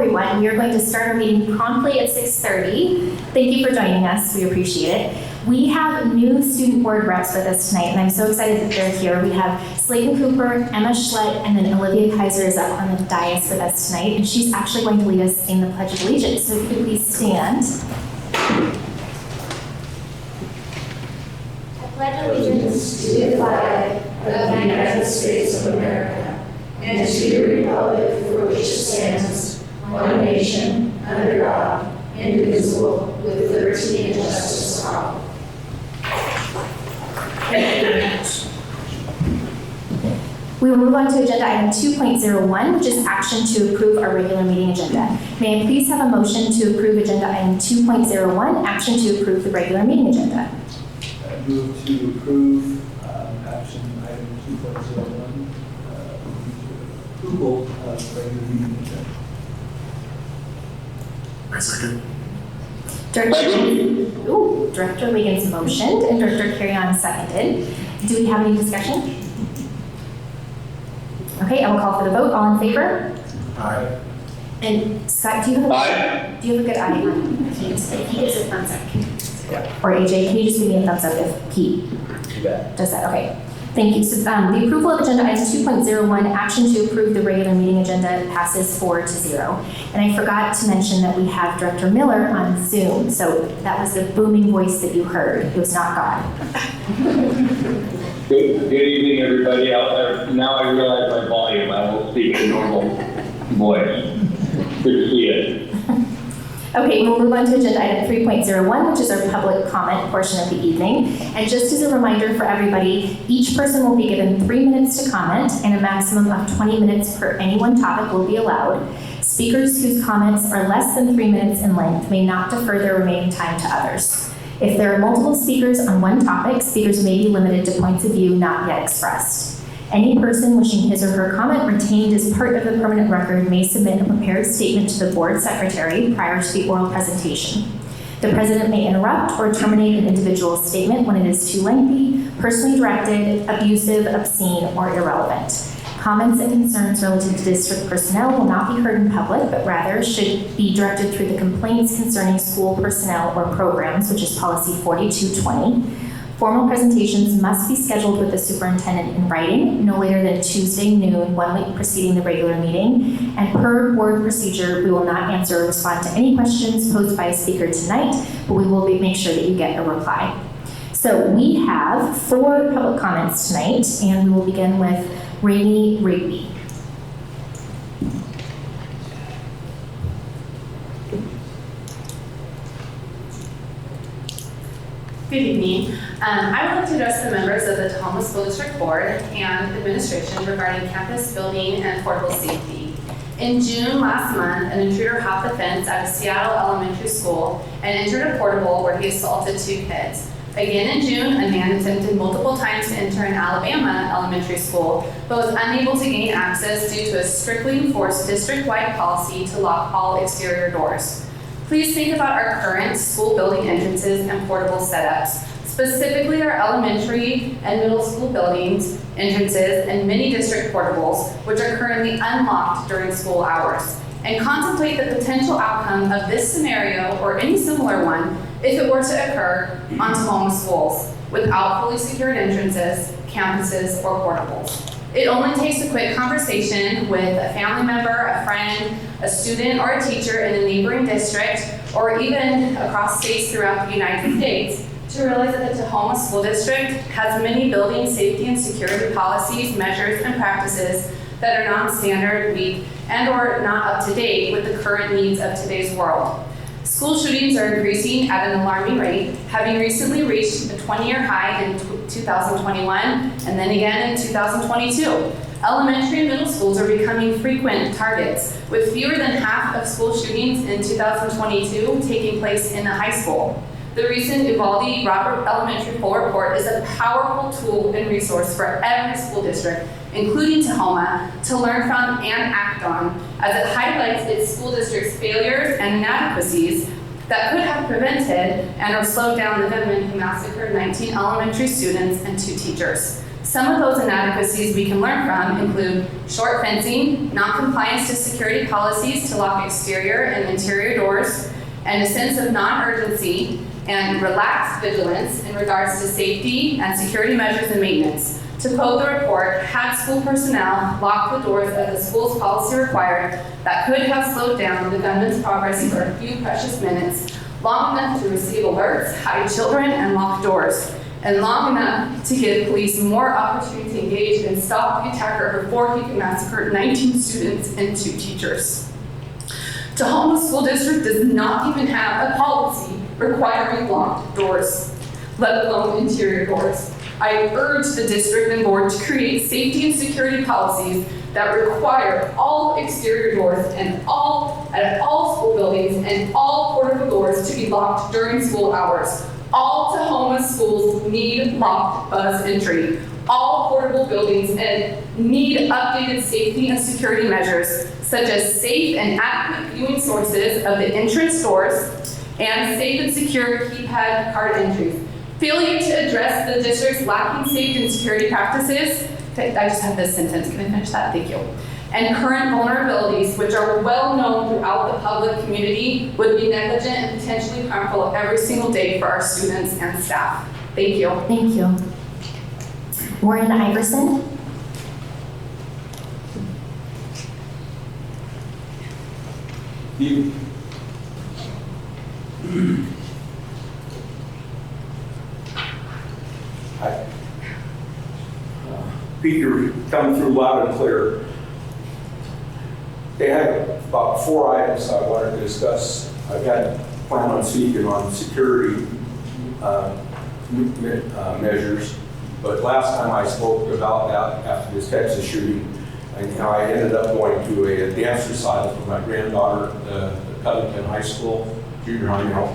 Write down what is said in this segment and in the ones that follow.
everyone. We are going to start our meeting promptly at 6:30. Thank you for joining us. We appreciate it. We have new student board reps with us tonight, and I'm so excited that they're here. We have Slayton Cooper, Emma Schlett, and then Olivia Kaiser is up on the dais with us tonight, and she's actually going to lead us in the Pledge of Allegiance. So if you could please stand. I pledge allegiance to the flag of the United States of America and to the republic for which it stands, one nation, under God, indivisible, with liberty and justice for all. We will move on to agenda item 2.01, which is action to approve our regular meeting agenda. May I please have a motion to approve agenda item 2.01, action to approve the regular meeting agenda? I move to approve action item 2.01, approval of regular meeting agenda. I second. Director Wiggins motioned and Director Carrion seconded. Do we have any discussion? Okay, I will call for the vote. All in favor? Aye. And Scott, do you have a good eye? If he gives a thumbs up. Or AJ, can you just give me a thumbs up if Pete does that? Okay. Thank you. So the approval of agenda item 2.01, action to approve the regular meeting agenda, passes 4-0. And I forgot to mention that we have Director Miller on Zoom. So that was the booming voice that you heard. It was not God. Good evening, everybody out there. Now I realize my volume. I will speak in normal voice. Good to see you. Okay, we'll move on to agenda item 3.01, which is our public comment portion of the evening. And just as a reminder for everybody, each person will be given 3 minutes to comment, and a maximum of 20 minutes per any one topic will be allowed. Speakers whose comments are less than 3 minutes in length may not defer their remaining time to others. If there are multiple speakers on one topic, speakers may be limited to points of view not yet expressed. Any person wishing his or her comment retained as part of the permanent record may submit a prepared statement to the board secretary prior to the oral presentation. The president may interrupt or terminate an individual's statement when it is too lengthy, personally directed, abusive, obscene, or irrelevant. Comments and concerns relative to district personnel will not be heard in public, but rather should be directed through the complaints concerning school personnel or programs, which is policy 4220. Formal presentations must be scheduled with the superintendent in writing, no later than Tuesday noon, 1 week preceding the regular meeting. And per board procedure, we will not answer or respond to any questions posed by a speaker tonight, but we will make sure that you get a reply. So we have 4 public comments tonight, and we will begin with Rainey Rigby. Good evening. I would like to address the members of the Tahoma School District Board and Administration regarding campus building and portable safety. In June last month, an intruder hopped the fence at a Seattle elementary school and entered a portable where he assaulted 2 kids. Again in June, a man attempted multiple times to enter an Alabama elementary school, but was unable to gain access due to a strictly enforced district-wide policy to lock all exterior doors. Please think about our current school building entrances and portable setups, specifically our elementary and middle school buildings, entrances, and many district portables, which are currently unlocked during school hours, and contemplate the potential outcome of this scenario or any similar one if it were to occur on Tahoma schools without fully secured entrances, campuses, or portables. It only takes a quick conversation with a family member, a friend, a student, or a teacher in a neighboring district, or even across states throughout the United States to realize that the Tahoma School District has many building safety and security policies, measures, and practices that are non-standard, weak, and or not up to date with the current needs of today's world. School shootings are increasing at an alarming rate, having recently reached a 20-year high in 2021 and then again in 2022. Elementary and middle schools are becoming frequent targets, with fewer than half of school shootings in 2022 taking place in a high school. The recent Uvalde Robert Elementary Full Report is a powerful tool and resource for every school district, including Tahoma, to learn from and act on, as it highlights its school district's failures and inadequacies that could have prevented and or slowed down the gunman who massacred 19 elementary students and 2 teachers. Some of those inadequacies we can learn from include short fencing, non-compliance to security policies to lock exterior and interior doors, and a sense of non-urgency and relaxed vigilance in regards to safety and security measures and maintenance. To quote the report, had school personnel locked the doors as the school's policy required, that could have slowed down the gunman's progress for a few precious minutes, long enough to receive alerts, hide children, and lock doors, and long enough to give police more opportunity to engage and stop the attacker before he could massacre 19 students and 2 teachers. Tahoma School District does not even have a policy requiring locked doors, let alone interior doors. I urge the district and board to create safety and security policies that require all exterior doors and at all school buildings and all portable doors to be locked during school hours. All Tahoma schools need locked bus entry. All portable buildings and need updated safety and security measures, such as safe and adequate viewing sources of the entrance doors and safe and secure keypad card entries. Failure to address the district's lacking safety and security practices, I just have this sentence, can I finish that? Thank you. And current vulnerabilities, which are well known throughout the public community, would be negligent and potentially harmful every single day for our students and staff. Thank you. Thank you. Warren Iverson. Hi. Peter, come through loud and clear. They had about 4 items I wanted to discuss. I've got plan on speaking on security measures, but last time I spoke about that after this Texas shooting, and how I ended up going to a dance recital for my granddaughter at Covington High School, junior high now.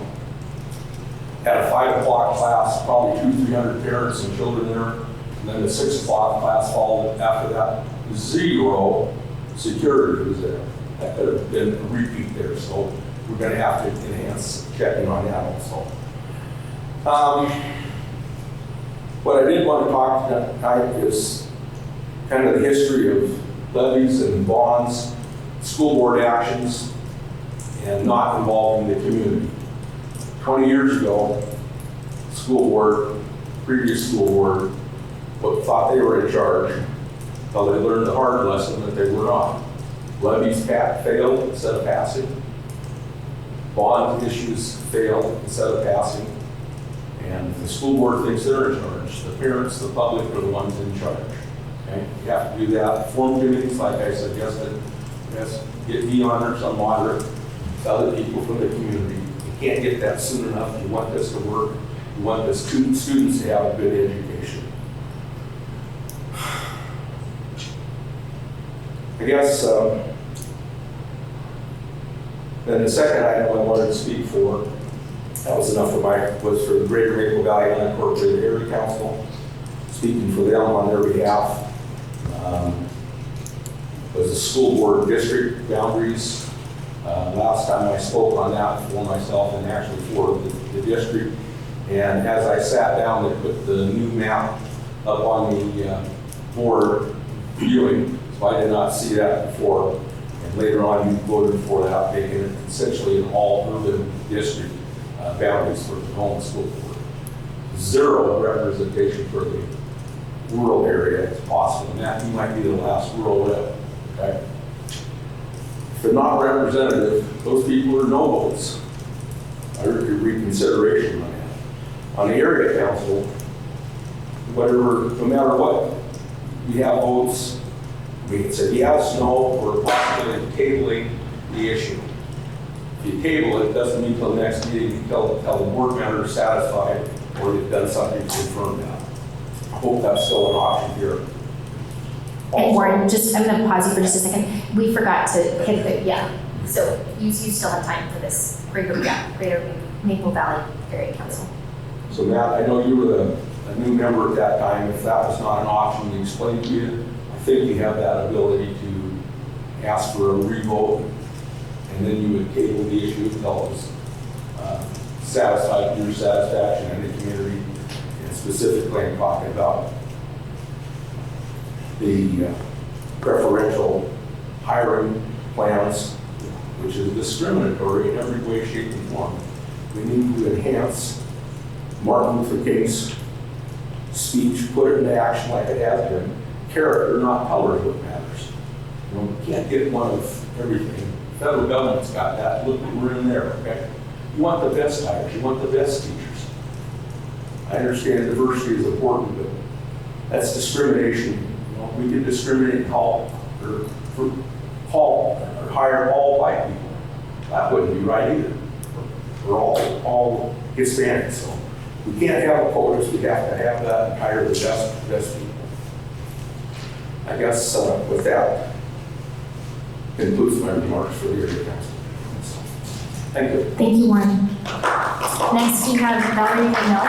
Had a 5 o'clock class, probably 200-300 parents and children there. And then the 6 o'clock class followed after that. 0 security was there. That could have been a repeat there, so we're going to have to enhance checking on that also. What I did want to talk tonight is kind of the history of levies and bonds, school board actions, and not involving the community. 20 years ago, school board, previous school board, thought they were in charge until they learned the hard lesson that they were not. Levies failed instead of passing. Bond issues failed instead of passing. And the school board thinks they're in charge. The parents, the public are the ones in charge. Okay? You have to do that. Form committees, like I suggested, yes, get me on there, some moderate, to other people from the community. You can't get that soon enough. You want this to work. You want the students to have a good education. I guess then the second item I wanted to speak for, that was enough was for the Greater Maple Valley Unincorporated Area Council, speaking for them on their behalf. Was the school board district boundaries. Last time I spoke on that for myself and actually for the district. And as I sat down, they put the new map up on the board viewing. So I did not see that before. And later on, you voted for that, making it essentially an all urban district boundaries for the Tahoma School Board. 0 representation for the rural area is possible. And that you might be the last rural rep. Okay? If they're not representative, those people are no votes. I urge your reconsideration on that. On the area council, whatever, no matter what, we have votes. We can say yes, no, or possibly tabling the issue. If you table it, doesn't mean until the next meeting you tell the board member is satisfied or they've done something to confirm that. I hope that's still an option here. And Warren, I'm going to pause you for just a second. We forgot to hit the, so you still have time for this Greater Maple Valley Area Council. So Matt, I know you were a new member at that time. If that was not an option to explain to you, I think you have that ability to ask for a revote, and then you would table the issue until it was satisfied to your satisfaction in the community, and specifically I'm talking about the preferential hiring plans, which is discriminatory in every way, shape, and form. We need to enhance Martin Luther King's speech, put it into action like it has been. Character, not color, is what matters. You know, we can't get one of everything. The federal government's got that. Look, we're in there, okay? You want the best hires, you want the best teachers. I understand diversity is important, but that's discrimination. You know, we can discriminate and hire all white people. That wouldn't be right either. We're all Hispanic, so we can't have quotas. We have to have that and hire the best people. I guess with that concludes my remarks for the area council. Thank you. Thank you, Warren. Next, you have Valerie Cornell.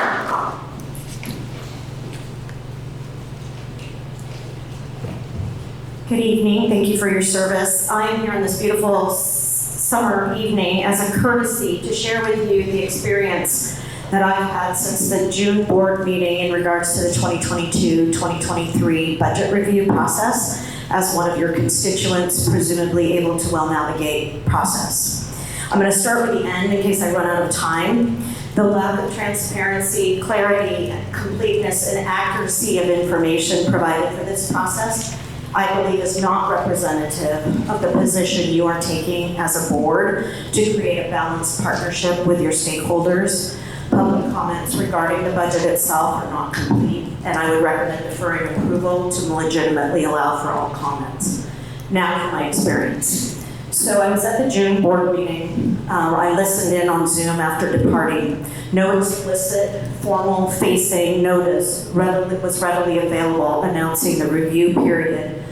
Good evening. Thank you for your service. I am here on this beautiful summer evening as a courtesy to share with you the experience that I've had since the June board meeting in regards to the 2022-2023 budget review process as one of your constituents, presumably able to well navigate process. I'm going to start with the end in case I run out of time. The lack of transparency, clarity, completeness, and accuracy of information provided for this process, I believe, is not representative of the position you are taking as a board to create a balanced partnership with your stakeholders. Public comments regarding the budget itself are not complete, and I would recommend deferring approval to legitimately allow for all comments. Now for my experience. So I was at the June board meeting. I listened in on Zoom after departing. No explicit, formal facing notice was readily available announcing the review period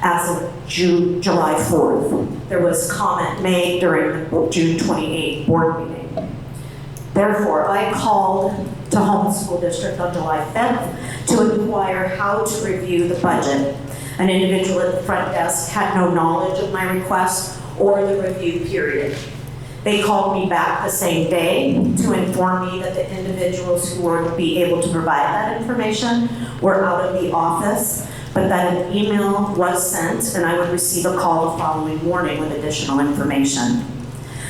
as of July 4th. There was comment made during the June 28th board meeting. Therefore, I called to Home School District on July 5th to inquire how to review the budget. An individual at the front desk had no knowledge of my request or the review period. They called me back the same day to inform me that the individuals who would be able to provide that information were out of the office, but that an email was sent and I would receive a call the following morning with additional information.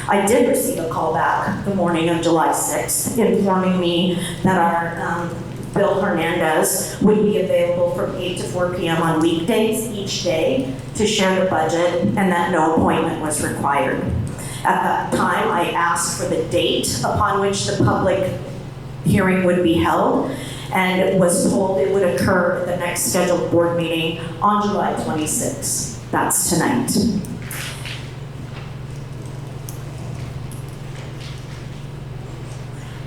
I did receive a call back the morning of July 6th informing me that our Bill Hernandez would be available from 8 to 4 p.m. on weekdays each day to share the budget and that no appointment was required. At that time, I asked for the date upon which the public hearing would be held and was told it would occur at the next scheduled board meeting on July 26th. That's tonight.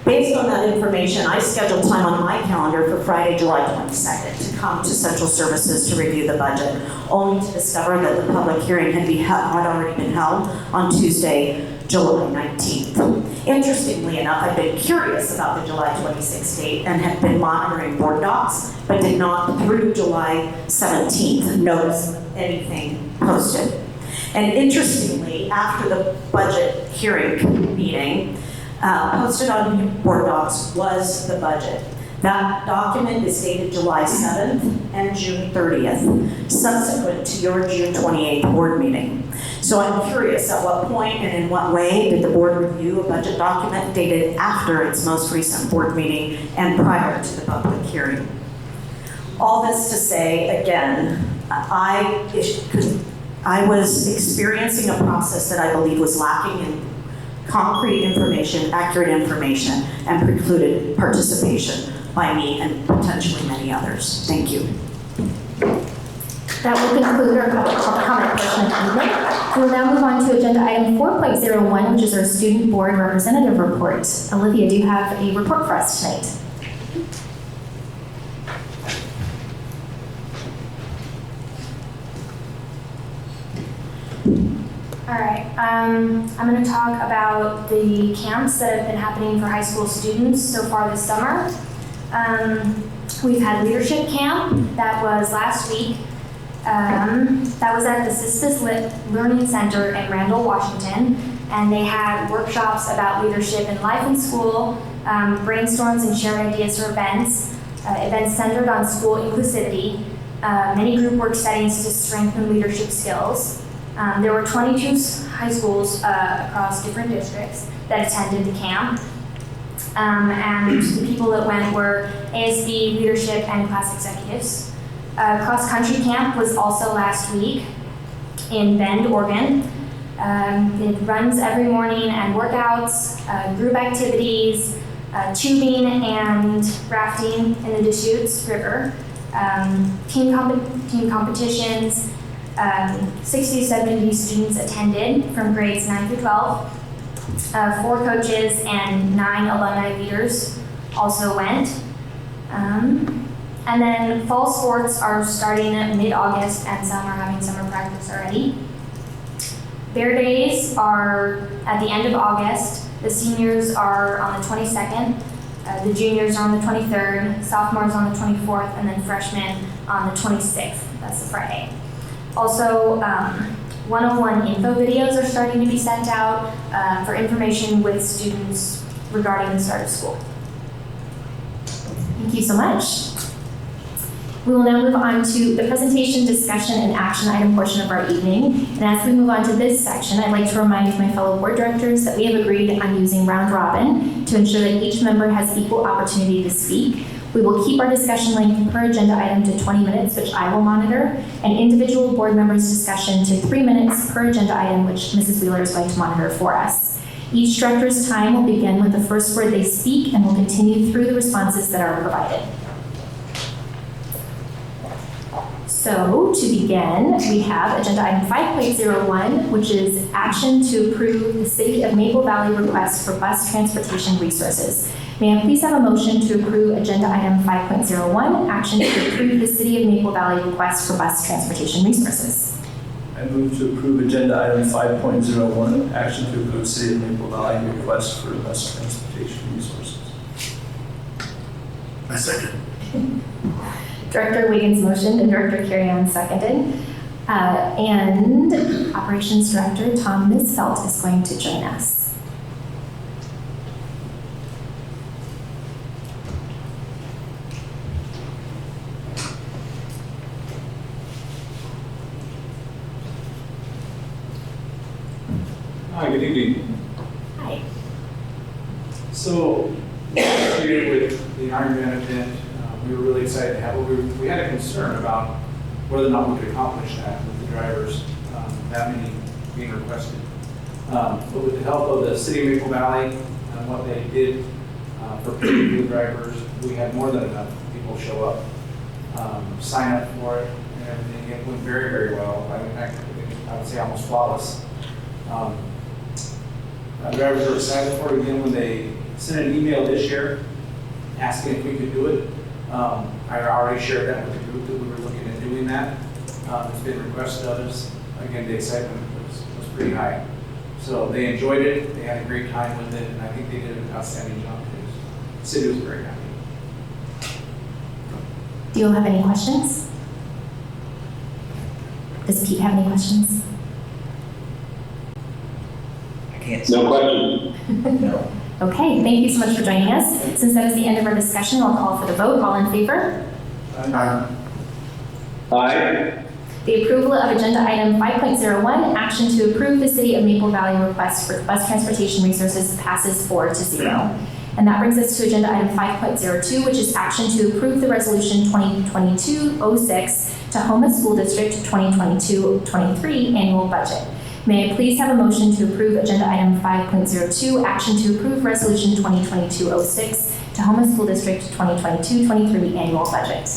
Based on that information, I scheduled time on my calendar for Friday, July 22nd to come to Central Services to review the budget, only to discover that the public hearing had already been held on Tuesday, July 19th. Interestingly enough, I've been curious about the July 26th date and have been monitoring board docs, but did not, through July 17th, notice anything posted. And interestingly, after the budget hearing meeting, posted on board docs was the budget. That document is dated July 7th and June 30th, subsequent to your June 28th board meeting. So I'm curious, at what point and in what way did the board review a budget document dated after its most recent board meeting and prior to the public hearing? All this to say, again, I was experiencing a process that I believe was lacking in concrete information, accurate information, and precluded participation by me and potentially many others. Thank you. That will conclude our public comment portion of the evening. We will now move on to agenda item 4.01, which is our student board representative report. Olivia, do you have a report for us tonight? All right, I'm going to talk about the camps that have been happening for high school students so far this summer. We've had leadership camp that was last week. That was at the Sispis Learning Center in Randall, Washington, and they had workshops about leadership in life and school, brainstorms and shared ideas for events, events centered on school inclusivity, many group work settings to strengthen leadership skills. There were 22 high schools across different districts that attended the camp. And the people that went were ASB leadership and class executives. Cross country camp was also last week in Bend, Oregon. It runs every morning and workouts, group activities, tubing and rafting in the Deschutes River, team competitions. 60, 70 students attended from grades 9 through 12. 4 coaches and 9 alumni leaders also went. And then fall sports are starting mid-August and some are having summer practice already. Bear days are at the end of August. The seniors are on the 22nd, the juniors are on the 23rd, sophomores on the 24th, and then freshmen on the 26th. That's the Friday. Also, one-on-one info videos are starting to be sent out for information with students regarding the start of school. Thank you so much. We will now move on to the presentation, discussion, and action item portion of our evening. And as we move on to this section, I'd like to remind my fellow board directors that we have agreed on using round robin to ensure that each member has equal opportunity to speak. We will keep our discussion length per agenda item to 20 minutes, which I will monitor, and individual board members' discussion to 3 minutes per agenda item, which Mrs. Wheeler is going to monitor for us. Each director's time will begin with the first word they speak and will continue through the responses that are provided. So to begin, we have agenda item 5.01, which is action to approve the City of Maple Valley request for bus transportation resources. May I please have a motion to approve agenda item 5.01, action to approve the City of Maple Valley request for bus transportation resources? I move to approve agenda item 5.01, action to approve City of Maple Valley request for bus transportation resources. I second. Director Wiggins motioned and Director Carrion seconded. And Operations Director Tom Misfelt is going to join us. Hi, good evening. Hi. So, last year with the Ironman event, we were really excited to have it. We had a concern about whether or not we could accomplish that with the drivers, that many being requested. But with the help of the City of Maple Valley and what they did for the drivers, we had more than enough people show up, sign up for it, and everything. It went very, very well. In fact, I would say almost flawless. Drivers were excited for it again when they sent an email this year asking if we could do it. I already shared that with the group that we were looking at doing that. It's been requested of us. Again, the excitement was pretty high. So they enjoyed it. They had a great time with it, and I think they did an outstanding job. The city was very happy. Do you all have any questions? Does Pete have any questions? No question. No. Okay, thank you so much for joining us. Since that is the end of our discussion, I'll call for the vote. All in favor? Aye. Aye. The approval of agenda item 5.01, action to approve the City of Maple Valley request for bus transportation resources passes 4-0. And that brings us to agenda item 5.02, which is action to approve the resolution 2022-06 Tahoma School District 2022-23 annual budget. May I please have a motion to approve agenda item 5.02, action to approve resolution 2022-06 Tahoma School District 2022-23 annual budget?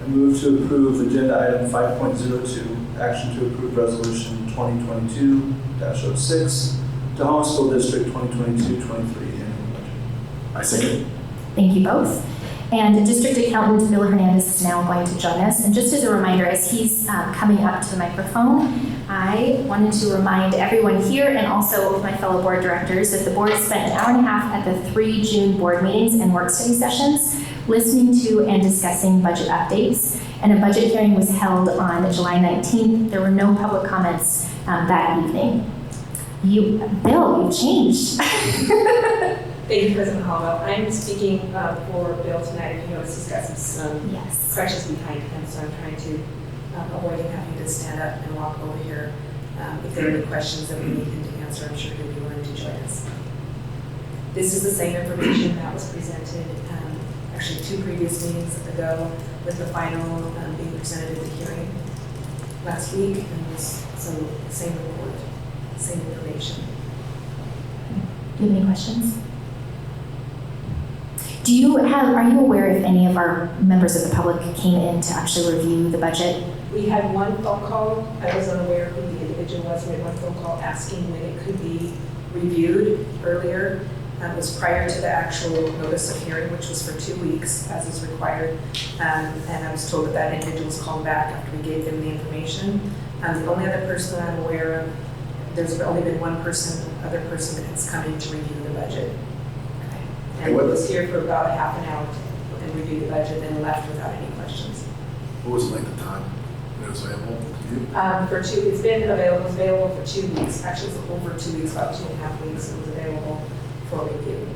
I move to approve agenda item 5.02, action to approve resolution 2022-06, Tahoma School District 2022-23 annual budget. I second. Thank you both. And District Accountant Bill Hernandez is now going to join us. And just as a reminder, as he's coming up to the microphone, I wanted to remind everyone here and also my fellow board directors that the board spent an hour and a half at the 3 June board meetings and work study sessions listening to and discussing budget updates. And a budget hearing was held on July 19th. There were no public comments that evening. Bill, you've changed. Thank you, President Hallwell. I'm speaking for Bill tonight. You notice he's got some Yes. crutches behind him, so I'm trying to avoid him having to stand up and walk over here. If there are any questions that we need him to answer, I'm sure he'll be willing to join us. This is the same information that was presented actually 2 previous meetings ago, with the final being presented at the hearing last week, and so same report, same information. Do you have any questions? Are you aware if any of our members of the public came in to actually review the budget? We had one phone call. I was unaware who the individual was. We had one phone call asking when it could be reviewed earlier. That was prior to the actual notice of hearing, which was for 2 weeks, as is required. And I was told that that individual was called back after we gave them the information. The only other person that I'm aware of, there's only been one other person that has come in to review the budget. And was here for about half an hour and reviewed the budget, then left without any questions. What was the length of time it was available to you? It's been available, it was available for 2 weeks. Actually, it was over 2 weeks, about 2.5 weeks. It was available for review.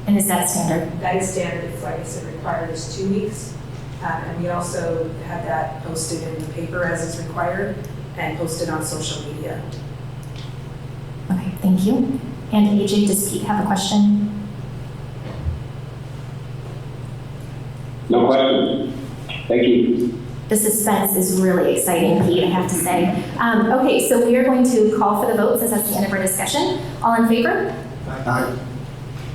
And is that standard? That is standard. It's like I said, required is 2 weeks. And we also had that posted in the paper as is required and posted on social media. Okay, thank you. And AJ, does Pete have a question? No question. Thank you. The suspense is really exciting, Pete, I have to say. Okay, so we are going to call for the vote since that's the end of our discussion. All in favor? Aye.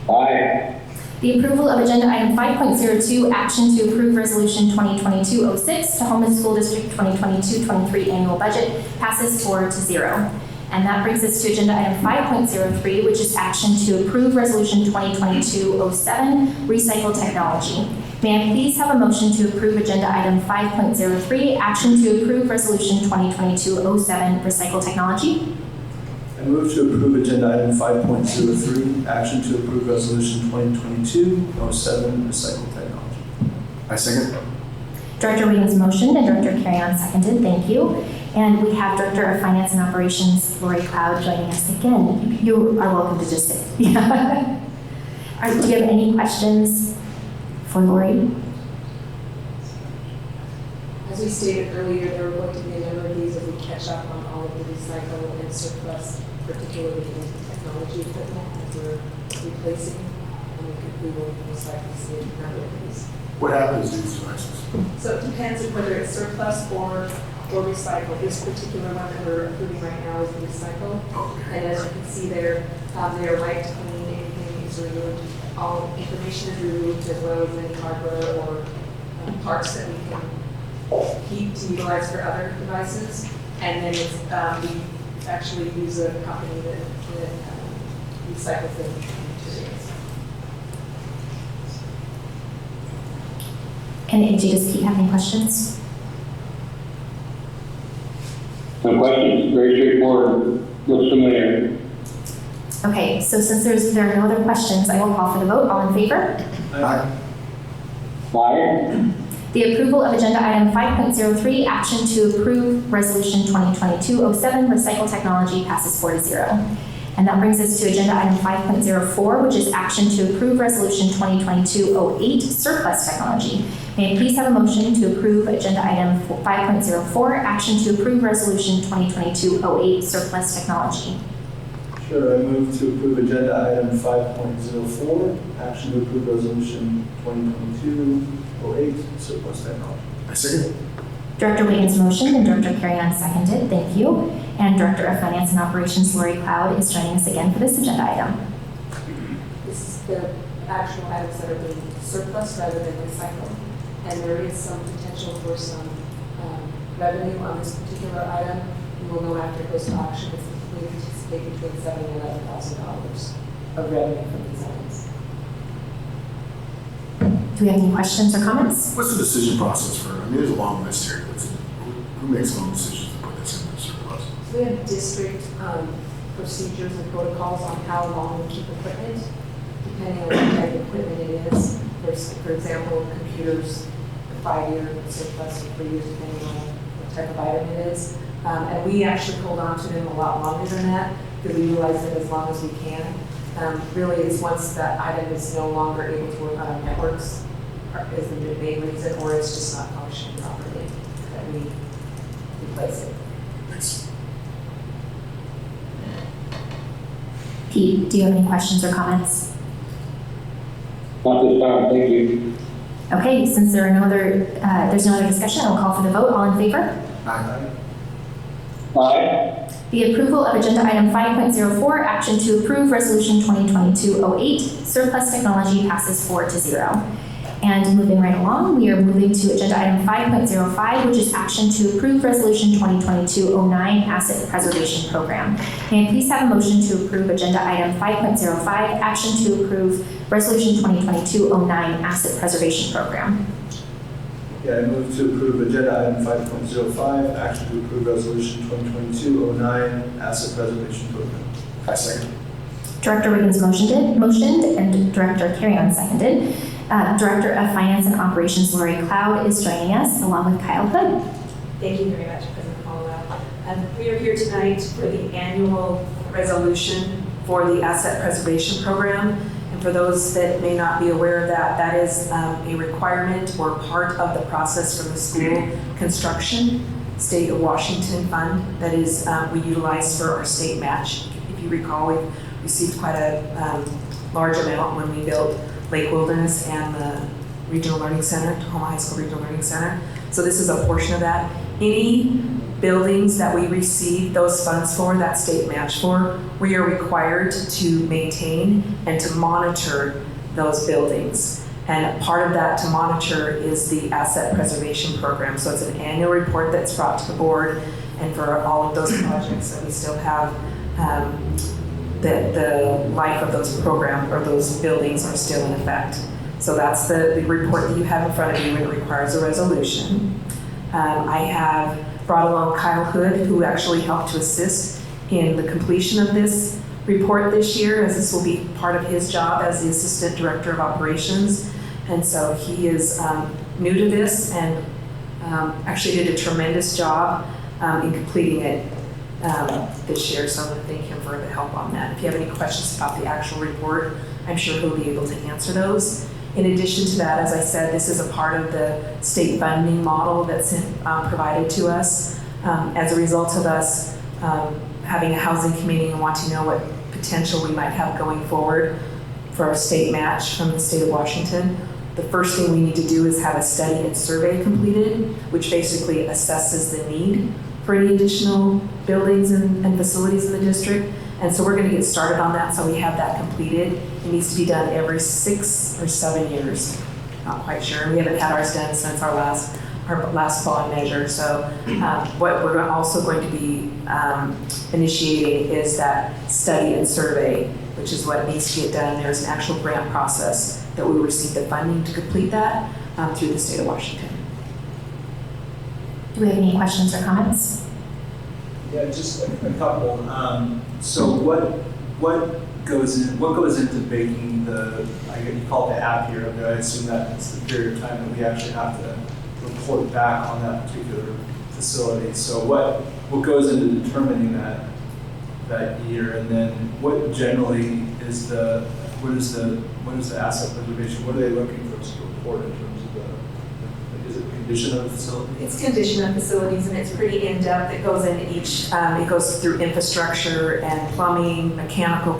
Aye. The approval of agenda item 5.02, action to approve resolution 2022-06 to Homeland School District 2022-23 annual budget, passes 4-0. And that brings us to agenda item 5.03, which is action to approve resolution 2022-07, recycle technology. May I please have a motion to approve agenda item 5.03, action to approve resolution 2022-07, recycle technology? I move to approve agenda item 5.03, action to approve resolution 2022-07, recycle technology. I second. Director Wiggins motioned and Director Carrion seconded. Thank you. And we have Director of Finance and Operations, Lori Cloud, joining us again. You are welcome to just sit. Yeah. Do you have any questions for Lori? As we stated earlier, there are going to be a number of these as we catch up on all of the recycle and surplus, particularly in technology equipment that we're replacing. And we will most likely see a number of these. What happens to these devices? So it depends on whether it's surplus or recycle. This particular one that we're approving right now is recycle. Okay. And as you can see there, they are wiped clean, anything is removed. All information is removed, as well as any hardware or parts that we can keep to utilize for other devices. And then it's, we actually use a company that recycles the materials. And AJ, does Pete have any questions? No questions. Very straightforward. Looks familiar. Okay, so since there are no other questions, I will call for the vote. All in favor? Aye. Aye. The approval of agenda item 5.03, action to approve resolution 2022-07, recycle technology, passes 4-0. And that brings us to agenda item 5.04, which is action to approve resolution 2022-08, surplus technology. May I please have a motion to approve agenda item 5.04, action to approve resolution 2022-08, surplus technology? Sure, I move to approve agenda item 5.04, action to approve resolution 2022-08, surplus technology. I second. Director Wiggins motioned and Director Carrion seconded. Thank you. And Director of Finance and Operations, Lori Cloud, is joining us again for this agenda item. This is the actual items that are being surplus rather than recycled. And there is some potential for some revenue on this particular item. We will know after it goes to auction. We anticipate between $7,000 and $11,000 of revenue from these items. Do we have any questions or comments? What's the decision process for, I mean, there's a long list here. Who makes long decisions to put this in the surplus? So we have district procedures and protocols on how long we keep equipment, depending on what type of equipment it is. There's, for example, computers, 5-year surplus, or 3 years, depending on what type of item it is. And we actually hold on to them a lot longer than that, because we utilize them as long as we can. really is once that item is no longer able to work on our networks is the main reason, or it's just not functioning properly, that we replace it. Thanks. Pete, do you have any questions or comments? Not this time, thank you. Okay, since there's no other discussion, I'll call for the vote. All in favor? Aye. Aye. The approval of agenda item 5.04, action to approve resolution 2022-08, surplus technology passes 4-0. And moving right along, we are moving to agenda item 5.05, which is action to approve resolution 2022-09, asset preservation program. May I please have a motion to approve agenda item 5.05, action to approve resolution 2022-09, asset preservation program. Yeah, I move to approve agenda item 5.05, action to approve resolution 2022-09, asset preservation program. I second. Director Wiggins motioned and Director Carrion seconded. Director of Finance and Operations Lori Cloud is joining us along with Kyle Hood. Thank you very much, President Hollowell. We are here tonight for the annual resolution for the Asset Preservation Program. And for those that may not be aware of that, that is a requirement or part of the process for the school construction State of Washington fund that is we utilize for our state match. If you recall, we've received quite a large amount when we built Lake Wilderness and the Regional Learning Center, Tacoma High School Regional Learning Center. So this is a portion of that. Any buildings that we receive those funds for, that state match for, we are required to maintain and to monitor those buildings. And part of that to monitor is the asset preservation program. So it's an annual report that's brought to the board, and for all of those projects that we still have, the life of those programs or those buildings are still in effect. So that's the report that you have in front of you. It requires a resolution. I have brought along Kyle Hood, who actually helped to assist in the completion of this report this year, as this will be part of his job as the Assistant Director of Operations. And so he is new to this and actually did a tremendous job in completing it this year, so I want to thank him for the help on that. If you have any questions about the actual report, I'm sure he'll be able to answer those. In addition to that, as I said, this is a part of the state funding model that's provided to us. As a result of us having a housing committee and wanting to know what potential we might have going forward for our state match from the state of Washington, the first thing we need to do is have a study and survey completed, which basically assesses the need for any additional buildings and facilities in the district. And so we're going to get started on that, so we have that completed. It needs to be done every 6 or 7 years. Not quite sure. We haven't had ours done since our last bond measure. So what we're also going to be initiating is that study and survey, which is what needs to get done. There's an actual grant process that we receive the funding to complete that through the state of Washington. Do we have any questions or comments? Yeah, just a couple. So what goes into making the, I guess you call it the app here, but I assume that it's the period of time that we actually have to report back on that particular facility. So what goes into determining that year, and then what generally is the asset preservation? What are they looking for us to report in terms of is it condition of the facility? It's condition of facilities, and it's pretty in-depth. It goes into each, it goes through infrastructure and plumbing, mechanical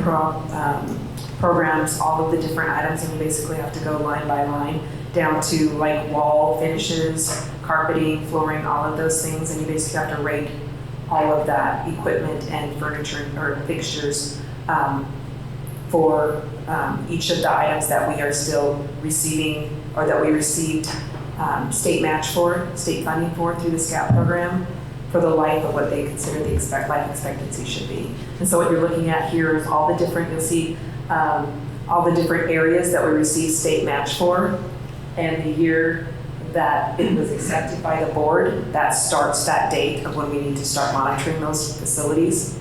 programs, all of the different items, and you basically have to go line by line down to like wall finishes, carpeting, flooring, all of those things, and you basically have to rate all of that equipment and furniture or fixtures for each of the items that we are still receiving or that we received state match for, state funding for through the SCAP program for the life of what they consider the life expectancy should be. And so what you're looking at here is all the different, you'll see all the different areas that we received state match for, and the year that it was accepted by the board, that starts that date of when we need to start monitoring those facilities.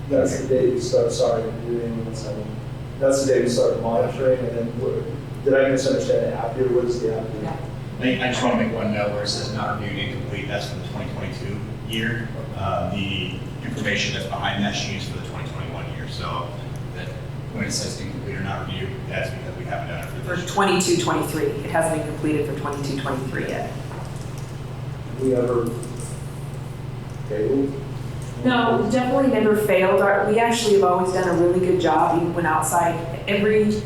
That's the day we start, that's the day we start monitoring, and then did I misunderstand the app here? What is the app here? I just want to make one note where it says not reviewed incomplete. That's for the 2022 year. The information that's behind that she used for the 2023 So that when it says incomplete or not reviewed, that's because we haven't done it for For this. 22-23, it hasn't been completed for 22-23 yet. We ever failed? No, we definitely never failed. We actually have always done a really good job, even when outside. Every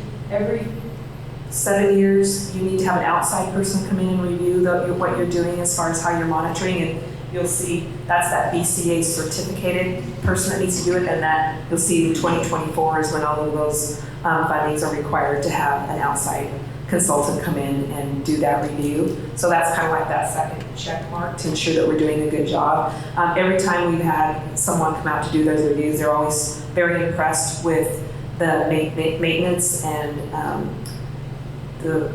7 years, you need to have an outside person come in and review what you're doing as far as how you're monitoring, and you'll see that's that BCA certificated person that needs to do it, and that you'll see in 2024 is when all of those findings are required to have an outside consultant come in and do that review. So that's kind of like that second check mark to ensure that we're doing a good job. Every time we've had someone come out to do those reviews, they're always very impressed with the maintenance and the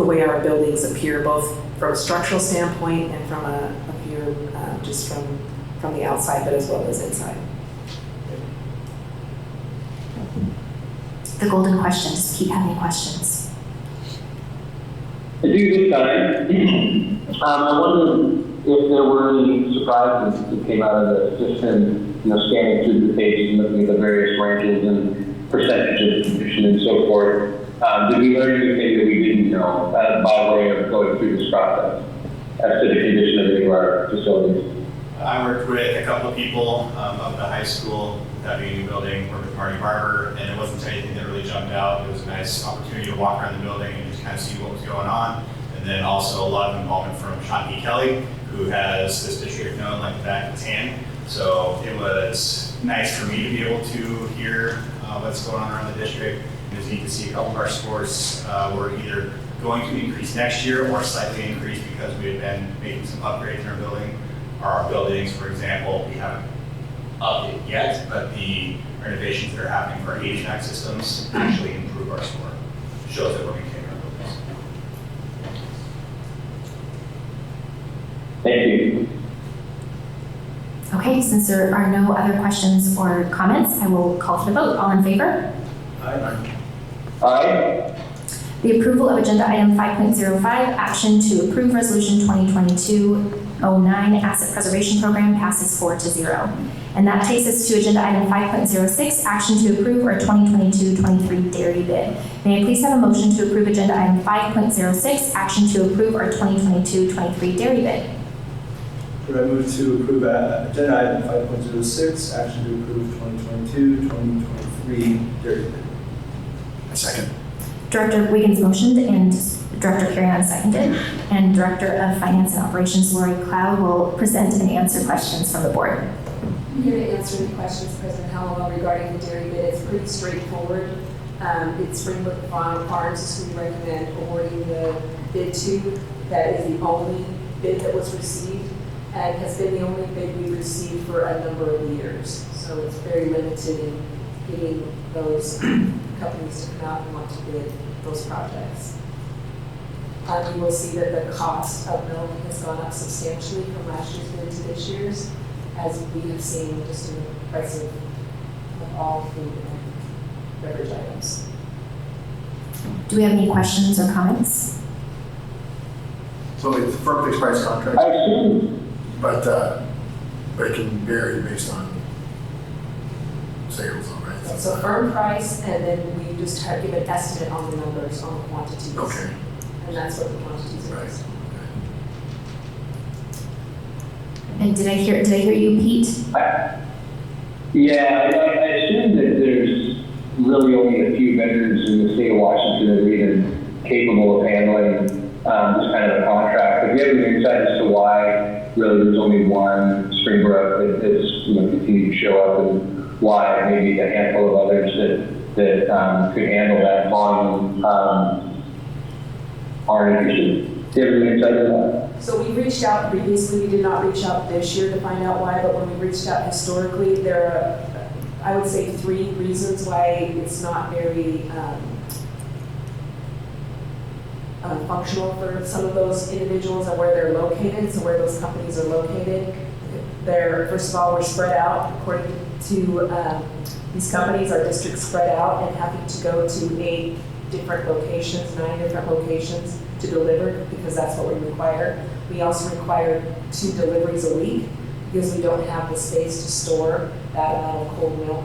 way our buildings appear, both from a structural standpoint and from a view just from the outside, but as well as inside. The golden question, just keep having questions. I do this time. I wonder if there were any surprises that came out of the system, scanning through the pages and looking at the various ranges and percentages of condition and so forth. Did we learn anything that we didn't know by way of going through this process as to the condition of any of our facilities? I worked with a couple of people of the high school, that being a new building, worked with Marty Barber, and it wasn't anything that really jumped out. It was a nice opportunity to walk around the building and just kind of see what was going on. And then also a lot of involvement from Sean P. Kelly, who has this district known like the back of his hand. So it was nice for me to be able to hear what's going on around the district. It was neat to see a couple of our scores were either going to increase next year or slightly increase because we had been making some upgrades in our building. Our buildings, for example, we haven't upped it yet, but the renovations that are happening for our HVAC systems actually improve our score. Shows that we're maintaining our buildings. Thank you. Okay, since there are no other questions or comments, I will call for the vote. All in favor? Aye. Aye. The approval of agenda item 5.05, action to approve resolution 2022-09 asset preservation program passes 4-0. And that takes us to agenda item 5.06, action to approve our 2022-23 dairy bid. May I please have a motion to approve agenda item 5.06, action to approve our 2022-23 dairy bid? Would I move to approve agenda item 5.06, action to approve 2022-2023 dairy bid? A second. Director Wiggins motioned and Director Carrion seconded, and Director of Finance and Operations Lori Cloud will present and answer questions from the board. I'm here to answer any questions, President Hallowell, regarding the dairy bid. It's pretty straightforward. It's Springbrook Farms is who we recommend awarding the bid to. That is the only bid that was received and has been the only bid we've received for a number of years. So it's very limited in getting those companies to come out and want to bid those projects. You will see that the cost of milk has gone up substantially from last year's bid to this year's, as we have seen just in the price of all food and beverage items. Do we have any questions or comments? So it's a firm fixed price contract, I assume. but it can vary based on sales, all right? It's a firm price, and then we just have to give an estimate on the numbers, on the quantities. Okay, And that's what the quantities are. right. And did I hear you, Pete? Yeah, I assume that there's really only a few vendors in the state of Washington that are even capable of handling this kind of a contract. But do you have any insight as to why really there's only one Springbrook that's continued to show up, and why maybe a handful of others that could handle that volume aren't interested? Do you have any insight on that? So we reached out previously, we did not reach out this year to find out why, but when we reached out historically, there are, I would say, 3 reasons why it's not very functional for some of those individuals and where they're located, so where those companies are located. First of all, we're spread out. According to these companies, our district's spread out and having to go to 8 different locations, 9 different locations to deliver, because that's what we require. We also require 2 deliveries a week because we don't have the space to store that amount of cold milk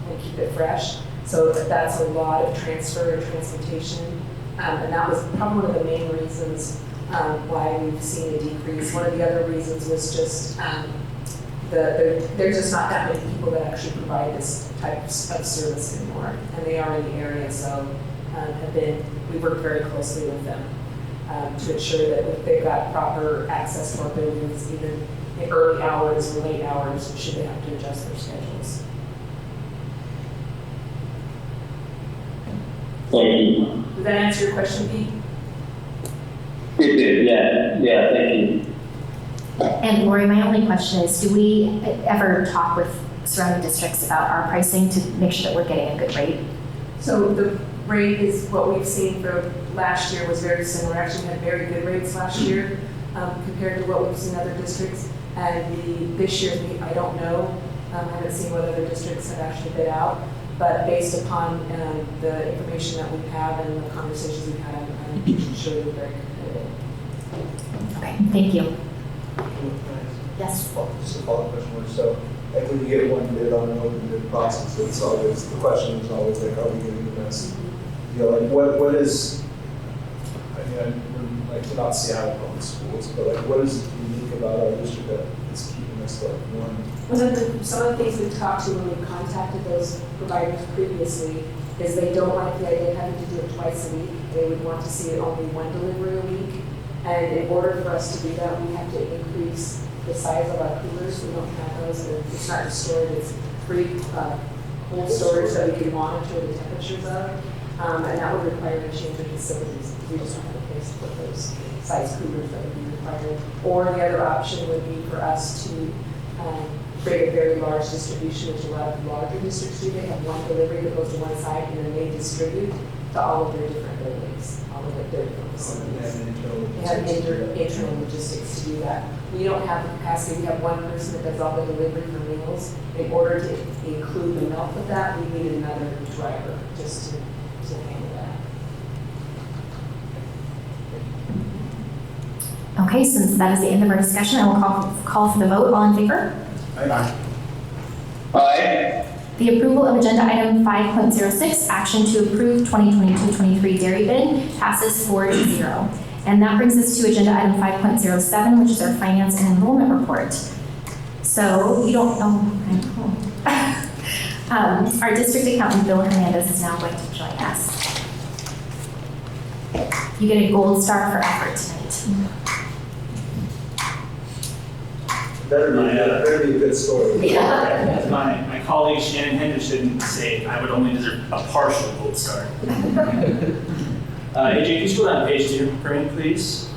and keep it fresh. So that's a lot of transfer and transportation. And that was probably one of the main reasons why we've seen a decrease. One of the other reasons was just there's just not that many people that actually provide this type of service anymore. And they are in the area, so we work very closely with them to ensure that they've got proper access to our buildings, even in early hours or late hours, should they have to adjust their schedules. Thank you. Does that answer your question, Pete? It did, yeah, thank you. And Lori, my only question is, do we ever talk with surrounding districts about our pricing to make sure that we're getting a good rate? So the rate is what we've seen for last year was very similar. Actually had very good rates last year compared to what we've seen in other districts. And this year, I don't know. I haven't seen what other districts have actually bid out. But based upon the information that we have and the conversations we've had, I'm sure they're very competitive. Okay, thank you. Yes. Just a follow-up question. So, like when you get one bid on an open bid process, it's always, the question is always like, are we getting the best? You know, like what is, I mean, I would like to not see how public schools, but like what is unique about our district that is keeping us like one? Some of the things we've talked to when we've contacted those providers previously is they don't like the idea of having to do it twice a week. They would want to see it only one delivery a week. And in order for us to do that, we have to increase the size of our coolers. We don't have those. It's not stored. It's free cold storage that we can monitor the temperatures of. And that would require a change of facilities. We just don't have a place to put those size coolers that would be required. Or the other option would be for us to create a very large distribution, which a lot of larger districts do. They have one delivery that goes to one side, and then they distribute to all of their different buildings, all of their different facilities. They have internal logistics to do that. We don't have the capacity. We have one person that does all the delivery for meals. In order to include the milk with that, we need another driver just to handle that. Okay, since that is the end of our discussion, I will call for the vote. All in favor? Aye. Aye. The approval of agenda item 5.06, action to approve 2022-23 dairy bid, passes 4-0. And that brings us to agenda item 5.07, which is our finance and enrollment report. So you don't know, our district accountant, Bill Hernandez, is now going to join us. You get a gold star for effort tonight. Better be a good story. Yeah. My colleague Shannon Henderson say I would only deserve a partial gold star. AJ, can you scroll down to page 2 for me, please?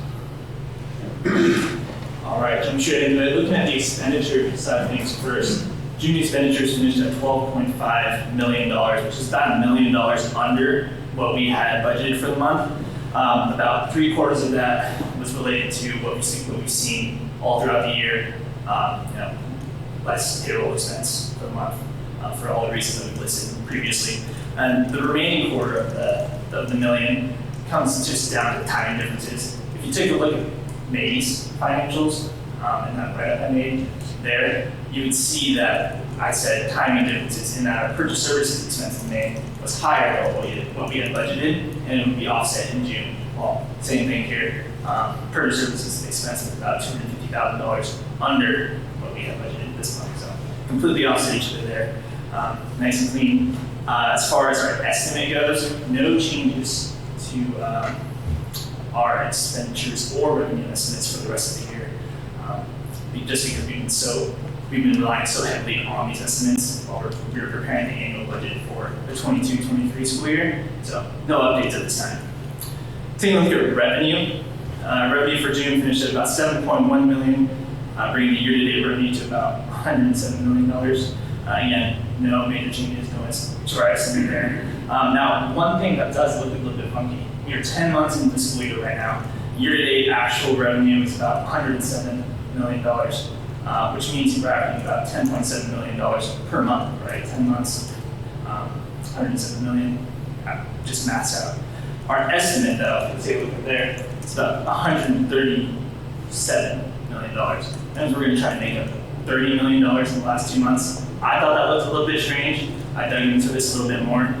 All right, jump straight into it. Looking at the expenditure side of things first. June expenditures finished at $12.5 million, which is about $1 million under what we had budgeted for the month. About 3/4 of that was related to what we've seen all throughout the year. Less payroll expense for the month for all the reasons that we've listed previously. And the remaining quarter of the million comes just down to timing differences. If you take a look at May's financials and that write-up I made there, you would see that I said timing differences in that our purchase services expense in May was higher than what we had budgeted, and it would be offset in June. Well, same thing here. Purchase services expense is about $250,000 under what we had budgeted this month, so completely offset each other there. Nice and clean. As far as our estimate goes, no changes to our expenditures or revenue estimates for the rest of the year. Just because we've been relying so heavily on these estimates while we were preparing the annual budget for the 22-23 school year. So no updates at this time. Taking a look at revenue. Revenue for June finished at about $7.1 million, bringing the year-to-date revenue to about $107 million. Again, no major changes to our estimate there. Now, one thing that does look a little bit funky, we are 10 months into the school year right now. Year-to-date actual revenue is about $107 million, which means we're averaging about $10.7 million per month, right? 10 months, $107 million, just maths out. Our estimate, though, if you take a look at there, it's about $137 million. And we're going to try to make up $30 million in the last 2 months. I thought that looked a little bit strange. I dug into this a little bit more. It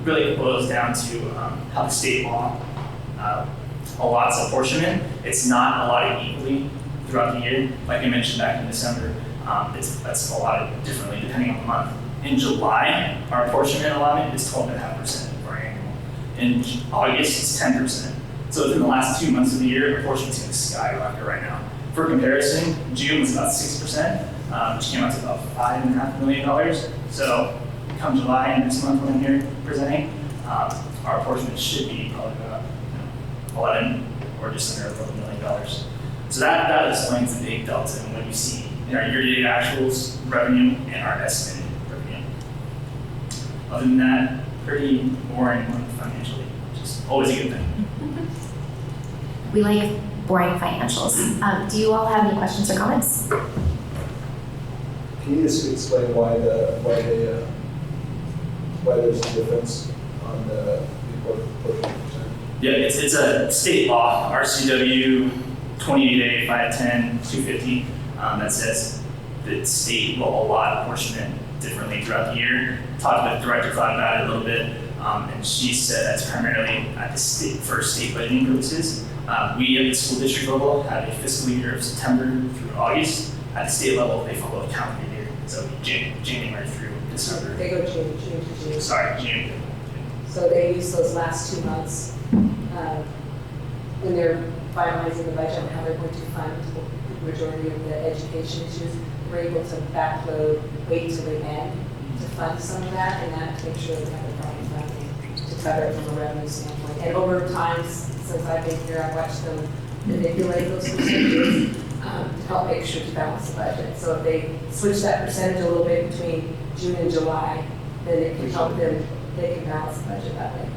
really boils down to how the state law allots apportionment. It's not allotted equally throughout the year. Like I mentioned back in December, that's allotted differently depending on the month. In July, our apportionment allotment is 12.5% of our annual. In August, it's 10%. So within the last 2 months of the year, apportionment's going to skyrocket right now. For comparison, June was about 6%, which came out to about $5.5 million. So come July and this month when I'm here presenting, our apportionment should be probably about 11 or just under $11 million. So that explains the big delta in what you see in our year-to-date actuals revenue and our estimated revenue. Other than that, pretty boring month financially, which is always a good thing. We like boring financials. Do you all have any questions or comments? Can you just explain why there's a difference on the apportionment percent? Yeah, it's a state law, RCW 28A 510 250, that says that state will allot apportionment differently throughout the year. Talked with Director Cloud about it a little bit, and she said that's primarily at the state for state budgeting purposes. We at the school district level have a fiscal year of September through August. At the state level, they follow a calendar year, so January through December. They go June to June. Sorry, June. So they use those last 2 months when they're finalizing the budget and how they're going to fund the majority of the education issues. We're able to backload, wait till the end to fund some of that, and that to make sure that we have the proper funding to cover it from a revenue standpoint. And over time, since I've been here, I've watched them manipulate those percentages to help make sure to balance the budget. So if they switch that percentage a little bit between June and July, then it can help them, they can balance the budget that way.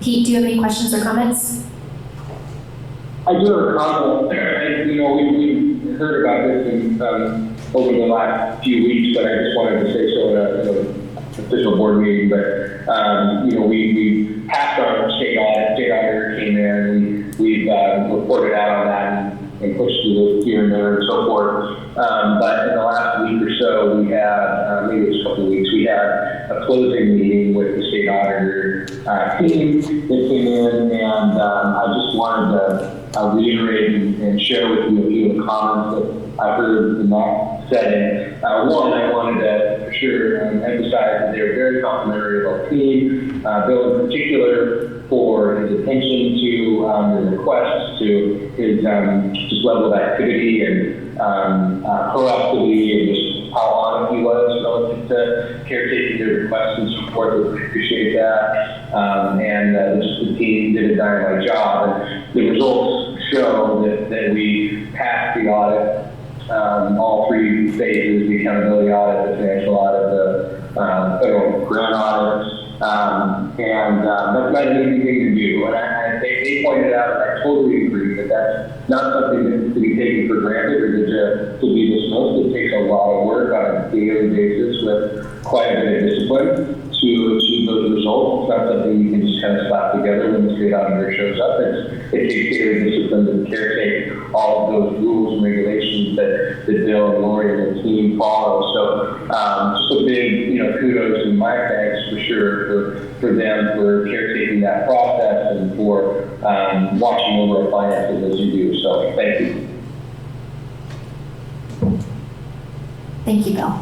Pete, do you have any questions or comments? I do have a comment. We heard about this in, over the last few weeks, but I just wanted to say so in an official board meeting. But we passed our state audit. State auditor came in. We've reported out on that and pushed through this here and there and so forth. But in the last week or so, we had maybe it was a couple of weeks. We had a closing meeting with the state auditor team that came in, and I just wanted to reiterate and share with you a few of the comments that I heard in that setting. One, I wanted to for sure emphasize that they were very complimentary of our team. Bill in particular for his attention to the requests, to his just level of activity and proactivity, and just how honest he was relative to caretaking their requests and so forth. We appreciate that. And just the team did a dynamite job. And the results show that we passed the audit, all three phases: the accountability audit, the financial audit, the federal grant audit. And that's not an easy thing to do. And they pointed out, and I totally agree, that that's not something that's to be taken for granted or to be dismissed. It takes a lot of work on a daily basis with quite a bit of discipline to achieve those results. It's not something you can just kind of slap together when the state auditor shows up. It takes daily discipline to caretake all of those rules and regulations that Bill and Lori and the team follow. So just a big kudos and my thanks for sure for them for caretaking that process and for watching over our finances as you do. So thank you. Thank you, Bill.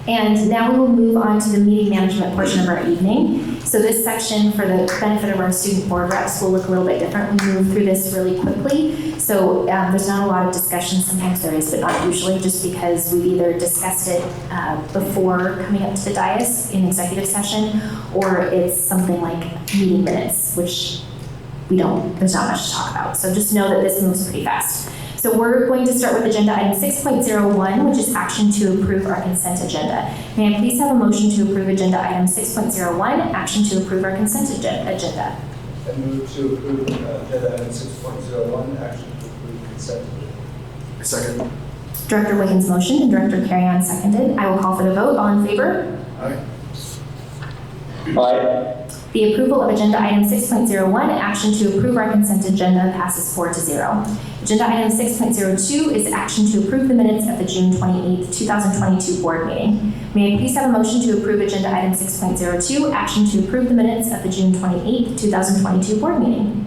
And now we will move on to the meeting management portion of our evening. So this section, for the benefit of our student board reps, will look a little bit different. We move through this really quickly. So there's not a lot of discussion. Sometimes there is, but not usually, just because we've either discussed it before coming up to the dais in executive session, or it's something like meeting minutes, which there's not much to talk about. So just know that this moves pretty fast. So we're going to start with agenda item 6.01, which is action to approve our consent agenda. May I please have a motion to approve agenda item 6.01, action to approve our consent agenda? I move to approve agenda item 6.01, action to approve consent agenda. Second. Director Wiggins motion and Director Carrion seconded. I will call for the vote. All in favor? Aye. Aye. The approval of agenda item 6.01, action to approve our consent agenda, passes 4-0. Agenda item 6.02 is action to approve the minutes of the June 28th, 2022 board meeting. May I please have a motion to approve agenda item 6.02, action to approve the minutes of the June 28th, 2022 board meeting?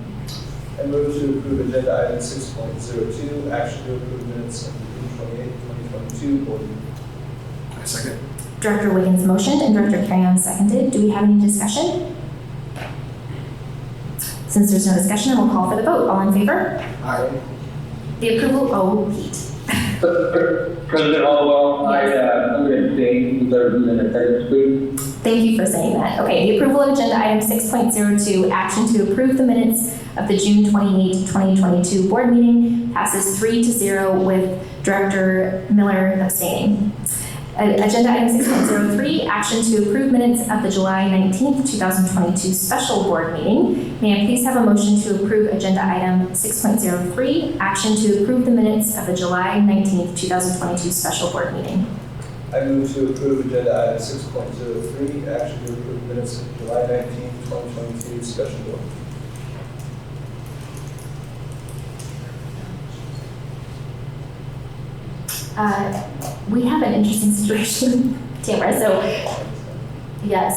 I move to approve agenda item 6.02, action to approve minutes of the June 28th, 2022 board meeting. I second. Director Wiggins motioned and Director Carrion seconded. Do we have any discussion? Since there's no discussion, I will call for the vote. All in favor? Aye. The approval, Pete. President Hollowell, I'm going to abstain because I was in attendance, please. Thank you for saying that. Okay, the approval of agenda item 6.02, action to approve the minutes of the June 28, 2022 board meeting, passes 3-0 with Director Miller abstaining. Agenda item 6.03, action to approve minutes of the July 19th, 2022 special board meeting. May I please have a motion to approve agenda item 6.03, action to approve the minutes of the July 19th, 2022 special board meeting? I move to approve agenda item 6.03, action to approve minutes of July 19th, 2022 special board. We have an interesting situation, Tamara.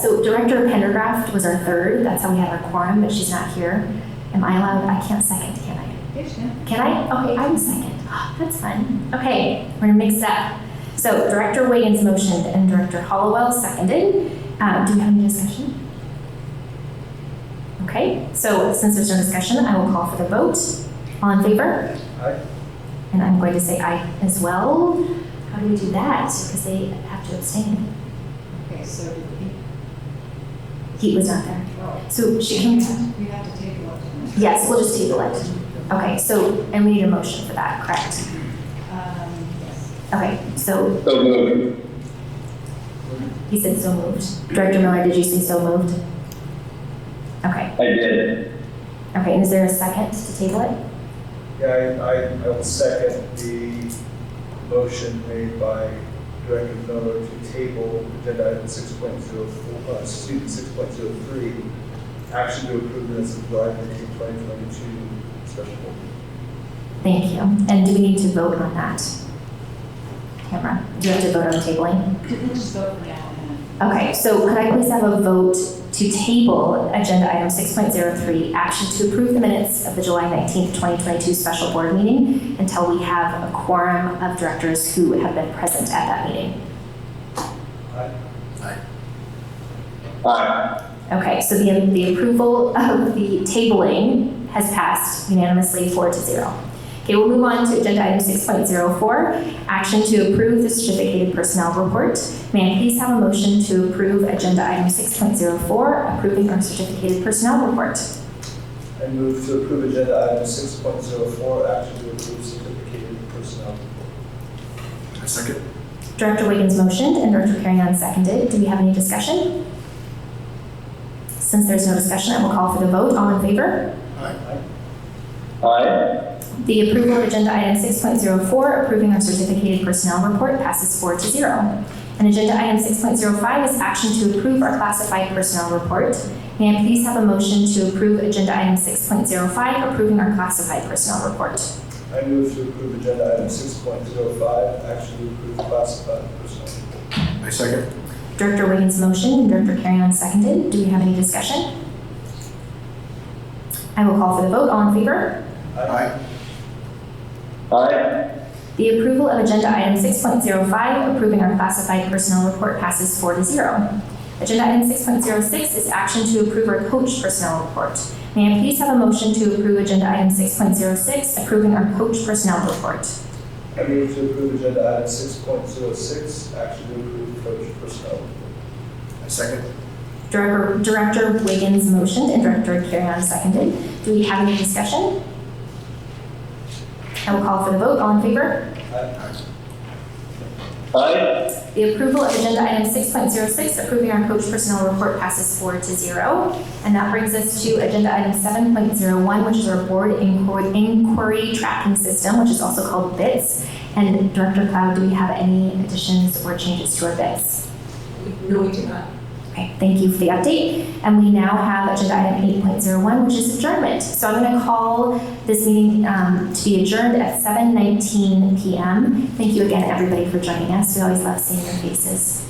So Director Pendergraft was our third. That's how we have our quorum, but she's not here. Am I allowed? I can't second, can I? Yes, ma'am. Can I? Okay, I will second. Oh, that's fun. Okay, we're gonna mix it up. So Director Wiggins motioned and Director Hollowell seconded. Do we have any discussion? Okay, so since there's no discussion, I will call for the vote. All in favor? Aye. And I'm going to say aye as well. How do we do that? Because they have to abstain. Okay, so Heat was not there. So she can, we have to take a look. yes, we'll just table it. Okay, so, and we need a motion for that, correct? Yes. Okay, so So moved. he said so moved. Director Miller, did you say so moved? Okay, I did. okay, and is there a second to table it? Yeah, I will second the motion made by Director Miller to table agenda item 6.04, 6.03, action to approve minutes of July 19, 2022 special board meeting. Thank you. And do we need to vote on that? Tamara, do you have to vote on tabling? We'll just vote for now and then. Okay, so could I please have a vote to table agenda item 6.03, action to approve the minutes of the July 19th, 2022 special board meeting until we have a quorum of directors who have been present at that meeting? Aye. Aye. Aye. Okay, so the approval of the tabling has passed unanimously 4-0. Okay, we'll move on to agenda item 6.04, action to approve the certificated personnel report. May I please have a motion to approve agenda item 6.04, approving our certificated personnel report? I move to approve agenda item 6.04, action to approve certificated personnel report. I second. Director Wiggins motioned and Director Carrion seconded. Do we have any discussion? Since there's no discussion, I will call for the vote. All in favor? Aye. Aye. The approval of agenda item 6.04, approving our certificated personnel report, passes 4-0. And agenda item 6.05 is action to approve our classified personnel report. May I please have a motion to approve agenda item 6.05, approving our classified personnel report? I move to approve agenda item 6.05, action to approve classified personnel report. I second. Director Wiggins motioned and Director Carrion seconded. Do we have any discussion? I will call for the vote. All in favor? Aye. Aye. The approval of agenda item 6.05, approving our classified personnel report, passes 4-0. Agenda item 6.06 is action to approve our coach personnel report. May I please have a motion to approve agenda item 6.06, approving our coach personnel report? I move to approve agenda item 6.06, action to approve coach personnel report. I second. Director Wiggins motioned and Director Carrion seconded. Do we have any discussion? I will call for the vote. All in favor? Aye. Aye. The approval of agenda item 6.06, approving our coach personnel report, passes 4-0. And that brings us to agenda item 7.01, which is our board inquiry tracking system, which is also called BITS. And Director Cloud, do we have any additions or changes to our BITS? No, we do not. Okay, thank you for the update. And we now have agenda item 8.01, which is adjournment. So I'm going to call this meeting to be adjourned at 7:19 p.m. Thank you again, everybody, for joining us. We always love seeing your faces.